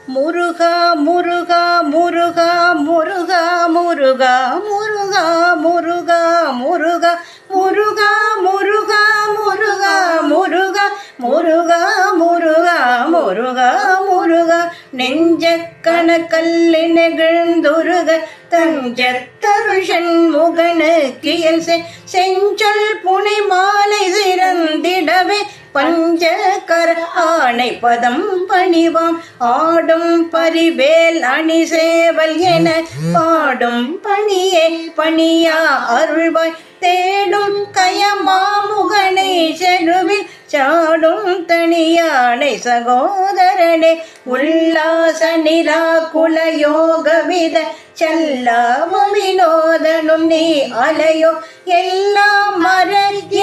முருகா முருகா முருகா முருகா முருகா முருகா முருகா முருகா முருகா முருகா முருகா முருகா முருகா முருகா முருகா முருகா நெஞ்ச கணக்கல்லின விழுந்துருக தஞ்சத்தருள் சண்முகனு கியல் செஞ்சொல் புனை மாலை சிறந்திடவே பஞ்சகர ஆணை பதம் பணிவாம் ஆடும் பரிவேல் அணி சேவல் என பாடும் பணியே பணியா அருள்வாய் தேடும் கயமாமுகனை செருவில் சாடும் தனியானை சகோதரனே உல்லாச நிலா குலயோக வித செல்லாமும் வினோதனும் நீ அலையோ எல்லாம் மர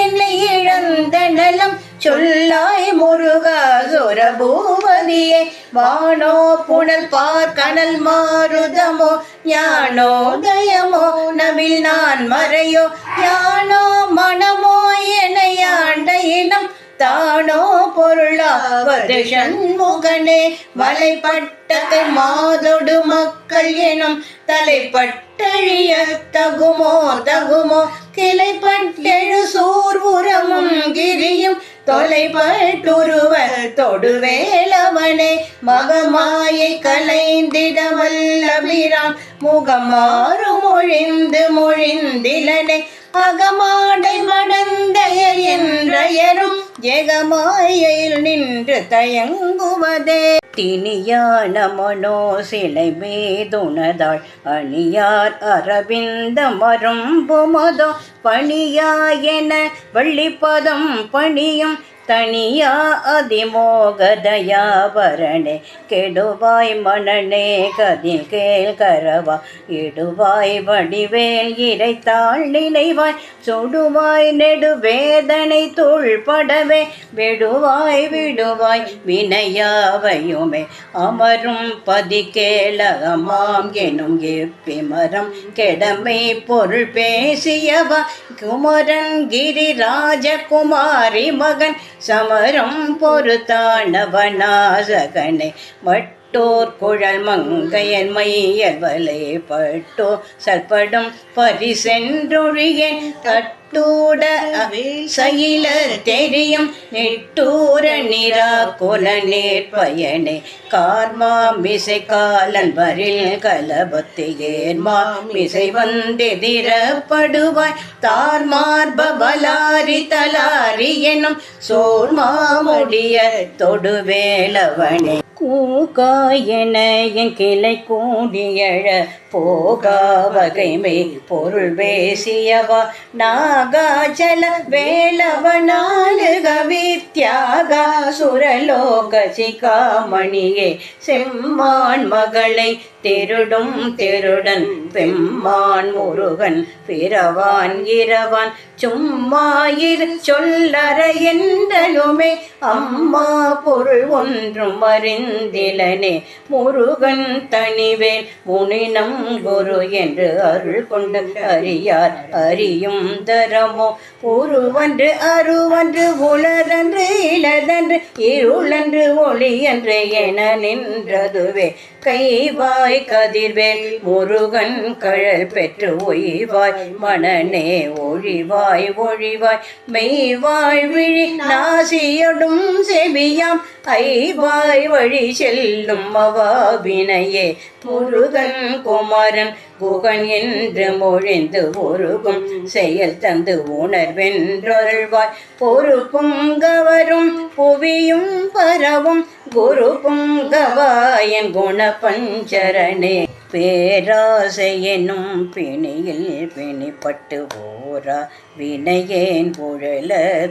என்னை இழந்த நலம் சொல்லாய் முருகா சுரபூபதியே வானோ புனல் பார் கனல் மாருதமோ ஞானோ தயமோ நவில் நான் மறையோ யானோ மனமோ எனையாண்ட இனம் தானோ பொருளாவது சண்முகனே வலைப்பட்டத்தை மாதொடு மக்கள் எனும் தலைப்பட்டழிய தகுமோ தகுமோ கிளைப்பட்டெழு சூர்வுரமும் கிரியும் தொலைப்பட்டுருவ தொடுவேலவனே மகமாயை கலைந்திட வல்லபிரான் முகமாறு மொழிந்து மொழிந்திலனே அகமாடை மடந்தைய என்றயரும் ஜெகமாயில் நின்று தயங்குவதே திணியான மனோ சிலை மேதுணதாள் அணியார் அரவிந்த மரும்புமதோ பணியாயென வள்ளிப்பதம் பணியும் தனியா அதிமோகதயாபரணே கெடுவாய் மணனே கதில் கேள் கரவா இடுவாய் வடிவேல் இறைத்தாள் நினைவாய் சுடுவாய் நெடுவேதனை தோள்படவே விடுவாய் விடுவாய் வினையாவையுமே அமரும் பதி கேளகமாம் எனும் எப்பிமரம் கெடமை பொருள் பேசியவா குமரன் கிரிராஜகுமாரி மகன் சமரம் பொறுத்தானவனாசகனை மட்டோர் குழல் மங்கையன் மையல் வலை பட்டோ சல்படும் பரிசென்றொழியன் தட்டூட சயிலர் தெரியும் நெட்டூர நிரா குல நேர்பயனே கார்மா மிசை காலன் வரில் கலபத்து ஏர்மா மிசை வந்தெதிரப்படுவாய் தார்மார்பலாரி தலாரி எனும் சோர்மாமுடிய தொடுவேலவனே கூகாயன என் கிளை கூடியழ போகா வகைமை பொருள் பேசியவா நாகாச்சல வேலவனாலுக வித்யாகா சுரலோக சிகாமணியே செம்மான் மகளை திருடும் திருடன் பெம்மான் முருகன் பிறவான் இரவான் சும்மாயிரு சொல்லற என்றலுமே அம்மா பொருள் ஒன்றும் அறிந்திலனே முருகன் தனிவேல் முனினம் குரு என்று அருள் கொண்டு அறியார் அறியும் தரமோ உருவன்று அருவன்று உலரன்று இளதன்று இருளன்று ஒளி என்று என நின்றதுவே கைவாய் கதிர்வேல் முருகன் கழல் பெற்று ஒய்வாய் மனநே ஒழிவாய் ஒழிவாய் மெய்வாய் விழி நாசியடும் செவியாம் ஐவாய் வழி செல்லும் அவாவினையே முருகன் குமரன் குகன் என்று மொழிந்து ஒருகும் செயல் தந்து உணர்வென்றொருள்வாய் பொறுப்பும் கவரும் புவியும் பரவும் குரு புங்கவாயன் குண பஞ்சரணே பேராசை என்னும் பிணியில் பிணிப்பட்டு ஓரா வினையேன் புழல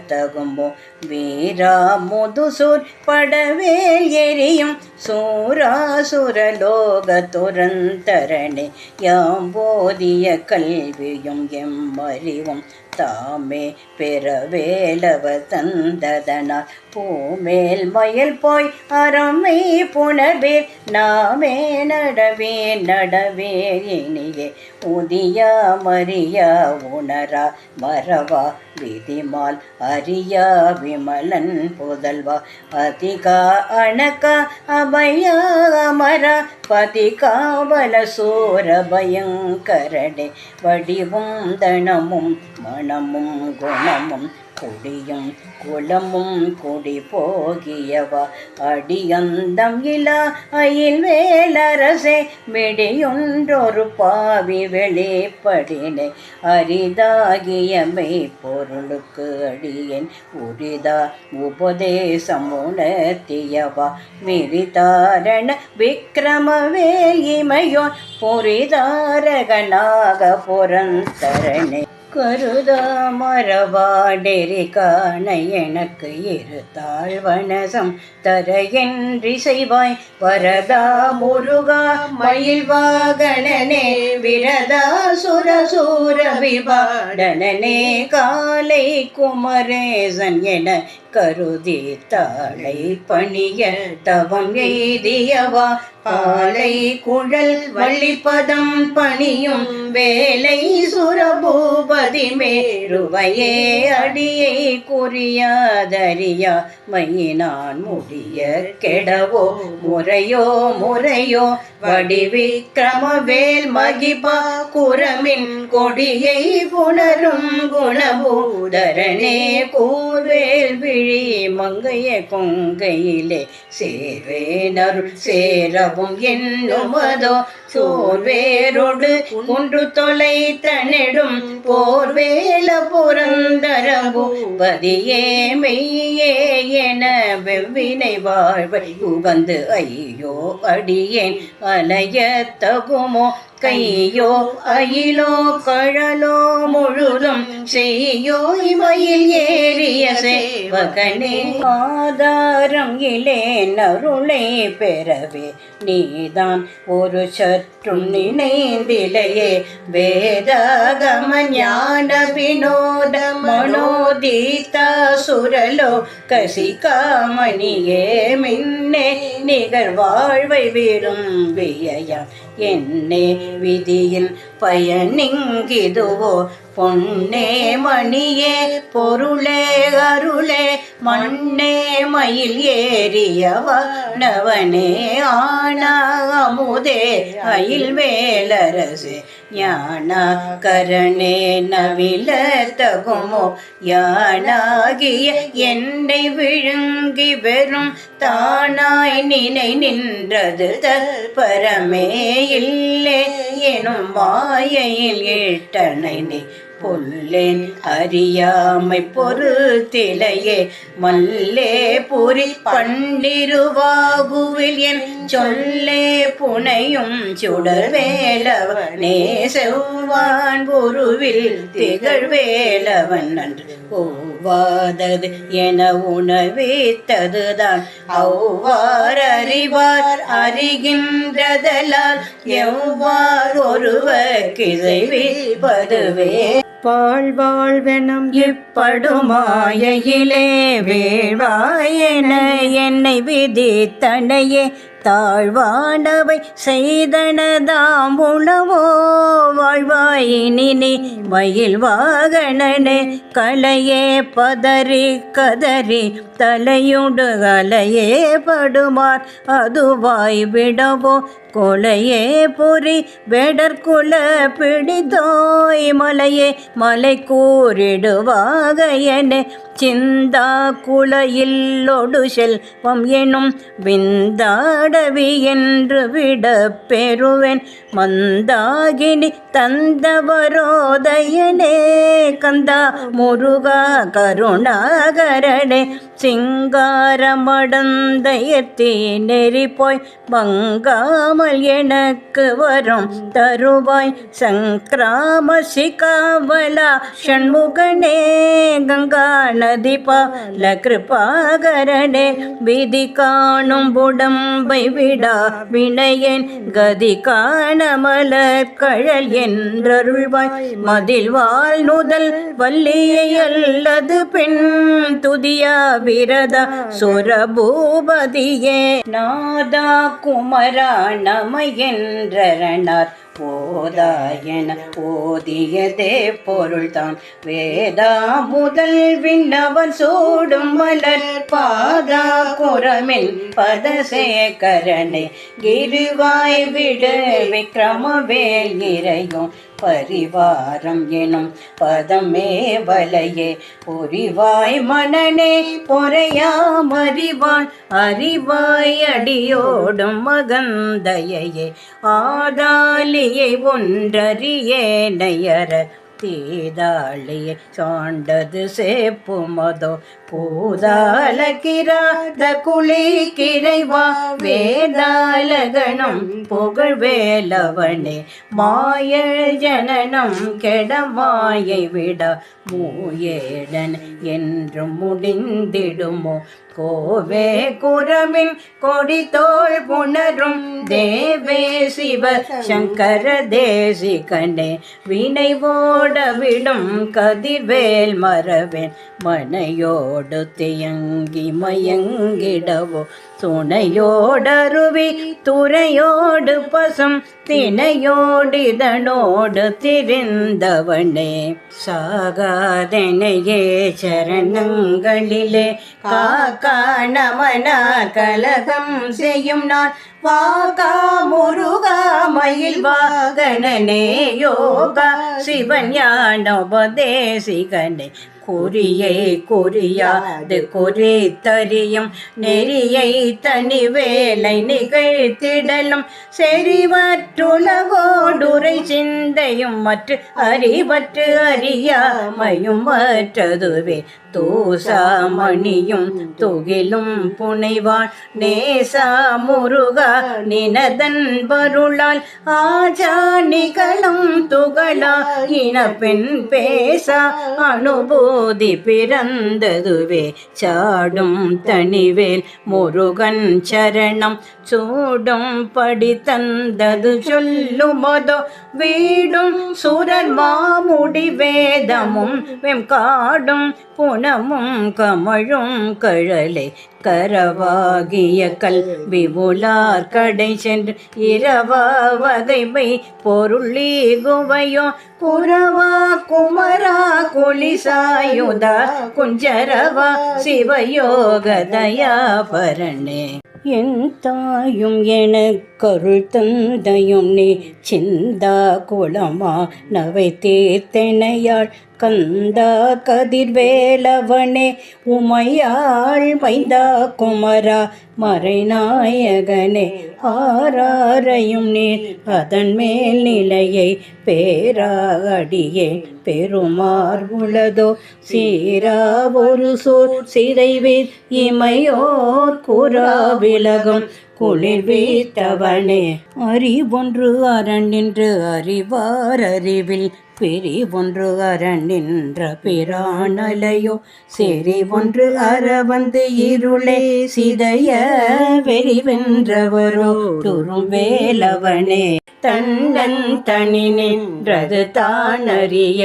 தகுமோ வீரா முதுசூர் படவேல் எரியும் சூராசுரலோக துரந்தரணே யாம்போதிய கல்வியும் எம்மறிவும் தாமே பெறவேலவ தந்ததனால் பூமேல் மயில் போய் அறமை புணர்வேல் நாமே நடவே நடவே இனியே உதியா மரியா உணரா மறவா விதிமால் அரியா விமலன் புதல்வா அதிகா அணக்கா அபயா அமரா பதிகாவல சூர பயங்கரனே வடிவும் தனமும் மனமும் குணமும் குடியும் குலமும் குடி போகியவா அடியந்தம் இலா அயில் வேலரசே மிடியொன்றொரு பாவி வெளிப்படினே அரிதாகிய மெய்ப்பொருளுக்கு அடியேன் உரிதா உபதேசம் உணர்த்தியவா மிரிதாரண விக்கிரமவேல் இமையோன் பொறிதாரகனாக புறந்தரணே கருதா மரபாடெறி காண எனக்கு இருத்தாழ்வனசம் தர என்றி செய்வாய் வரதா முருகா மயில் வாகனனே விரதா சுரசூர விபாடனே காலை குமரேசன் என கருதி தாளை பணிய தவம் எய்தியவா பாலை குழல் வள்ளிப்பதம் பணியும் வேலை சுரபூபதி மேருவையே அடியை குறியாதறியா மையினான் முடிய கெடவோ முறையோ முறையோ வடிவிக்கிரமவேல் மகிபா குரமின் கொடியை புணரும் குணபூதரனே கூர்வேல் விழி மங்கைய கொங்கையிலே சேர்வேனருள் சேரவும் என்னுமதோ சோர்வேரோடு குன்று தொலை தனிடும் போர்வேல புரந்தரபூபதியே மெய்யே என வெவ்வினை வாழ்வை உகந்து ஐயோ அடியேன் அலைய தகுமோ கையோ அயிலோ கழலோ முழுதும் செய்யோ இமையில் ஏறிய சேவகனே ஆதாரம் இலேன் அருளை பெறவே நீதான் ஒரு சற்றும் நினைந்திலையே வேதாகம ஞான வினோத மனோதீதா சுரலோ கசிகாமணியே மின்னே நிகர் வாழ்வை விரும்பிய என்னே விதியின் பயனிங்கிதுவோ பொன்னே மணியே பொருளே அருளே மண்ணே மயில் ஏறியவனவனே ஆனா அமுதே அயில் வேலரசே ஞான கரணே நவில தகுமோ யானாகிய என்னை விழுங்கி வெறும் தானாய் நினை நின்றது தற்பரமே இல்லே எனும் மாயையில் ஈட்டனை நீ புல்லேன் அறியாமை பொறுத்திலையே மல்லே புரி பண்டிருவாகுவில் என் சொல்லே புனையும் சுடர்வேலவனே செவ்வான் குருவில் திகழ்வேலவன் நன்று ஒவ்வாதது என உணவித்ததுதான் அவ்வாறு அறிவார் அறிகின்றதலால் எவ்வாறு ஒருவர் கிசைவிப்பதுவே பாழ்வாழ்வெனும் இப்படுமாயிலே வேள்வாயென என்னை விதித்தனையே தாழ்வானவை செய்தனதாம் உளவோ வாழ்வாயினி மயில் வாகனனே கலையே பதறி கதறி தலையுண்டு அலையே படுமார் அதுவாய் விடவோ கொலையே பொறி வெடற்குல பிடிதோய் மலையே மலை கூறிடுவாகையனே சிந்தா குலையில்லொடு செல்வம் எனும் விந்தாடவி என்று விட பெறுவேன் மந்தாகினி தந்தவரோதயனே கந்தா முருகா கருணாகரனே சிங்காரமடந்தயத்தே நெறி போய் பங்காமல் எனக்கு வரும் தருவாய் சங்கிராம சிகாவலா ஷண்முகனே கங்கா நதிபால கிருபாகரனே விதி காணும் உடம்பை விடா வினையேன் கதி காணமல கழல் என்றருள்வாய் மதில் வாழ் நுதல் வல்லியை அல்லது பெண் துதியா விரதா சுரபூபதியே நாதா குமரா நம என்றனார் போதாயென ஓதியதே பொருள்தான். வேதா முதல் விண்ணவன் சூடும் மலர் பாதா குரமில் பதசேகரனை கிருவாய் விடு விக்ரமவேல் இறையும் பரிவாரம் எனும் பதமே வலையே பொறிவாய் மனனே பொறையாமறிவான் அறிவாய் அடியோடும் மகந்தையே ஆதாலியை ஒன்றறியேனையற தீதாளியை சாண்டது சேப்புமதோ பூதால கிராத குளி கிரைவா வேதாலகணம் புகழ்வேலவனே மாய ஜனனம் கெடமாயை விட மூயேடன் என்றும் முடிந்திடுமோ கோவே குரமின் கொடித்தோள் புணரும் தேவே சிவ சங்கர தேசிகனே வினை ஓடவிடும் கதிர்வேல் மரவேன் மனையோடு தியங்கி மயங்கிடவோ துணையோடருவி துறையோடு பசும் தினையோடிதனோடு திரிந்தவனே சாகாதனையே சரணங்களிலே காக்கா நமனா கலகம் செய்யும் நான் வாகா முருகா மயில் வாகனனே யோகா சிவன் ஞானோபதேசிகனே குறியை குறியாது குறித்தறியும் நெறியை தனி வேலை நிகழ்த்திடலும் செறிவற்றுலகோடுரை சிந்தையும் மற்ற அறிவற்று அறியாமையும் மற்றதுவே தூசாமணியும் துகிலும் புனைவாள் நேசா முருகா நினதன் பருளால் ஆஜானிகளும் துகளா இனப்பெண் பேசா அனுபூதி பிறந்ததுவே சாடும் தனிவேல் முருகன் சரணம் சூடும் படி தந்தது சொல்லுமதோ வீடும் சுரர் மாமுடி வேதமும் வெம்காடும் புனமும் கமழும் கழலை கரவாகிய கல்வி உலார் கடை சென்று இரவா வகைமை பொருளி குவையோ குரவா குமரா குலிசாயுதா குஞ்சரவா சிவயோக தயாபரணே என் தாயும் எனக்கருள் தந்தையும் நீ சிந்தா குளமா நவை தீர்த்தனையாள் கந்தா கதிர்வேலவனே உமையாள் மைந்தா குமரா மறைநாயகனே ஆராரையும் நீர் அதன் மேல் நிலையை பேராடியே பெருமார் உளதோ சீரா ஒரு சோர் சிறைவீர் இமையோர் கூறா விலகும் குளிர் வீத்தவனே அறிவொன்று அரண் நின்று அறிவார் அறிவில் பிரிவொன்று அரண் நின்ற பிரானலையோ செறிவொன்று அறவந்து இருளே சிதைய வெறிவென்றவரோ துருவேலவனே தன்னன் தனி நின்றது தானறிய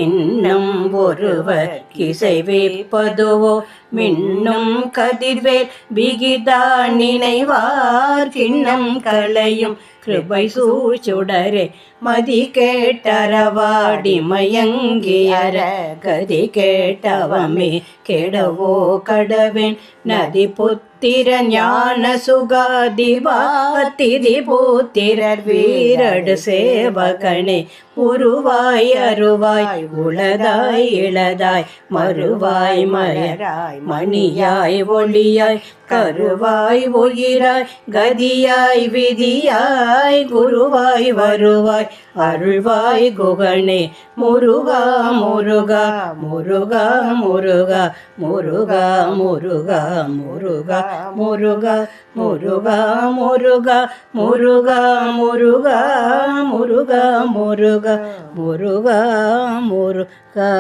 இன்னும் ஒருவர் கிசைவேற்பதுவோ மின்னும் கதிர்வேல் விகிதா நினைவார் கிண்ணம் களையும் கிருபை சூச்சுடரே மதி கேட்டரவாடி மயங்கியர கதி கேட்டவமே கெடவோ கடவேன் நதி புத்திர ஞான சுகாதிபாத்திதி பூத்திரர் வீரடு சேவகனே உருவாய் அருவாய் உளதாய் இளதாய் மறுவாய் மயராய் மணியாய் ஒளியாய் கருவாய் உயிராய் கதியாய் விதியாய் குருவாய் வருவாய் அருள்வாய் குகனே முருகா முருகா முருகா முருகா முருகா முருகா முருகா முருகா முருகா முருகா முருகா முருகா முருகா முருகா முருகா முருகா